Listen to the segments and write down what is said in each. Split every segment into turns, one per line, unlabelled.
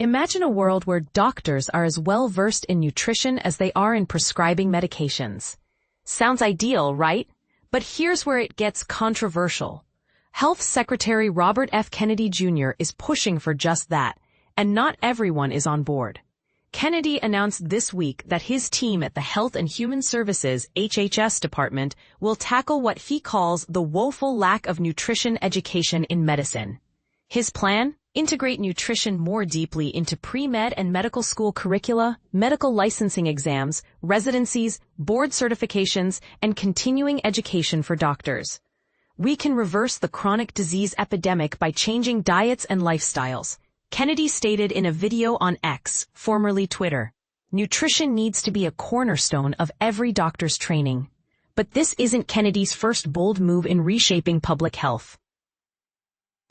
Imagine a world where doctors are as well versed in nutrition as they are in prescribing medications. Sounds ideal, right? But here's where it gets controversial. Health Secretary Robert F. Kennedy Jr. is pushing for just that, and not everyone is on board. Kennedy announced this week that his team at the Health and Human Services (HHS) department will tackle what he calls the woeful lack of nutrition education in medicine. His plan? Integrate nutrition more deeply into pre-med and medical school curricula, medical licensing exams, residencies, board certifications, and continuing education for doctors. We can reverse the chronic disease epidemic by changing diets and lifestyles, Kennedy stated in a video on X, formerly Twitter. Nutrition needs to be a cornerstone of every doctor's training. But this isn't Kennedy's first bold move in reshaping public health.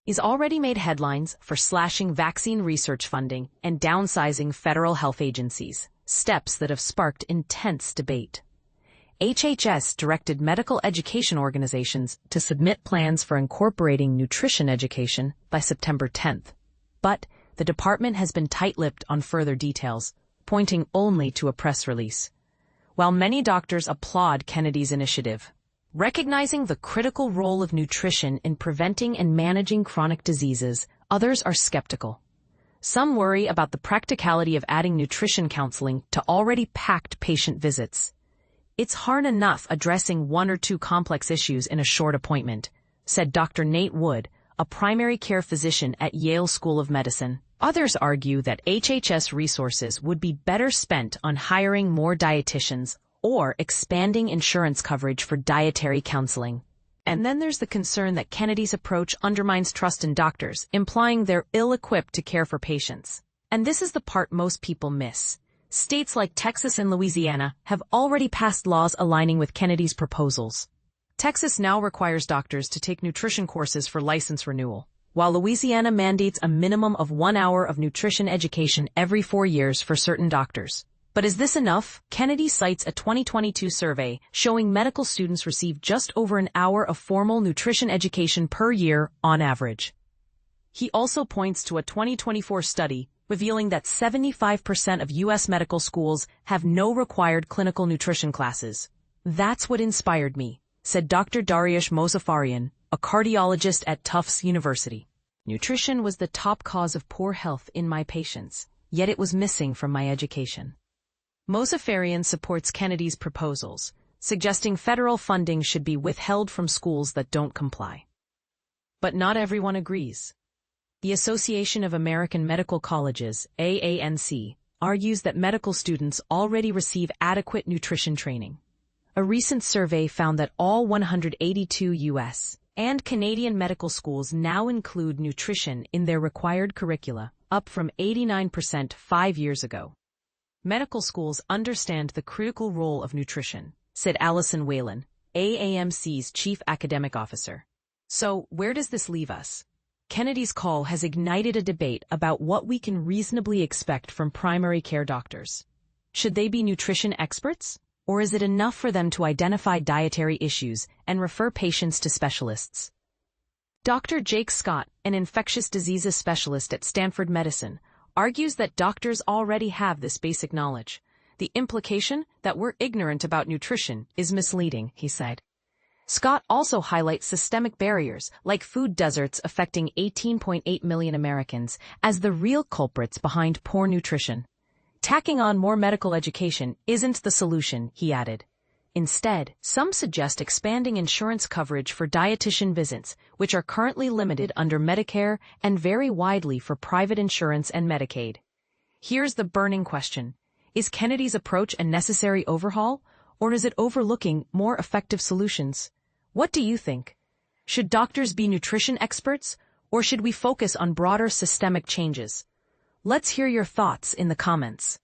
He's already made headlines for slashing vaccine research funding and downsizing federal health agencies, steps that have sparked intense debate. HHS directed medical education organizations to submit plans for incorporating nutrition education by September 10th. But the department has been tight-lipped on further details, pointing only to a press release. While many doctors applaud Kennedy's initiative, recognizing the critical role of nutrition in preventing and managing chronic diseases, others are skeptical. Some worry about the practicality of adding nutrition counseling to already packed patient visits. It's hard enough addressing one or two complex issues in a short appointment, said Dr. Nate Wood, a primary care physician at Yale School of Medicine. Others argue that HHS resources would be better spent on hiring more dietitians or expanding insurance coverage for dietary counseling. And then there's the concern that Kennedy's approach undermines trust in doctors, implying they're ill-equipped to care for patients. And this is the part most people miss. States like Texas and Louisiana have already passed laws aligning with Kennedy's proposals. Texas now requires doctors to take nutrition courses for license renewal, while Louisiana mandates a minimum of 1 hour of nutrition education every 4 years for certain doctors. But is this enough? Kennedy cites a 2022 survey showing medical students receive just over an hour of formal nutrition education per year on average. He also points to a 2024 study revealing that 75% of U.S. medical schools have no required clinical nutrition classes. That's what inspired me, said Dr. Dariush Mozaffarian, a cardiologist at Tufts University. Nutrition was the top cause of poor health in my patients, yet it was missing from my education. Mozaffarian supports Kennedy's proposals, suggesting federal funding should be withheld from schools that don't comply. But not everyone agrees. The Association of American Medical Colleges, AANC, argues that medical students already receive adequate nutrition training. A recent survey found that all 182 U.S. and Canadian medical schools now include nutrition in their required curricula, up from 89% 5 years ago. Medical schools understand the critical role of nutrition, said Allison Whalen, AAMC's chief academic officer. So, where does this leave us? Kennedy's call has ignited a debate about what we can reasonably expect from primary care doctors. Should they be nutrition experts? Or is it enough for them to identify dietary issues and refer patients to specialists? Dr. Jake Scott, an infectious diseases specialist at Stanford Medicine, argues that doctors already have this basic knowledge. The implication that we're ignorant about nutrition is misleading, he said. Scott also highlights systemic barriers, like food deserts affecting 18.8 million Americans, as the real culprits behind poor nutrition. Tacking on more medical education isn't the solution, he added. Instead, some suggest expanding insurance coverage for dietitian visits, which are currently limited under Medicare and vary widely for private insurance and Medicaid. Here's the burning question. Is Kennedy's approach a necessary overhaul, or is it overlooking more effective solutions? What do you think? Should doctors be nutrition experts, or should we focus on broader systemic changes? Let's hear your thoughts in the comments.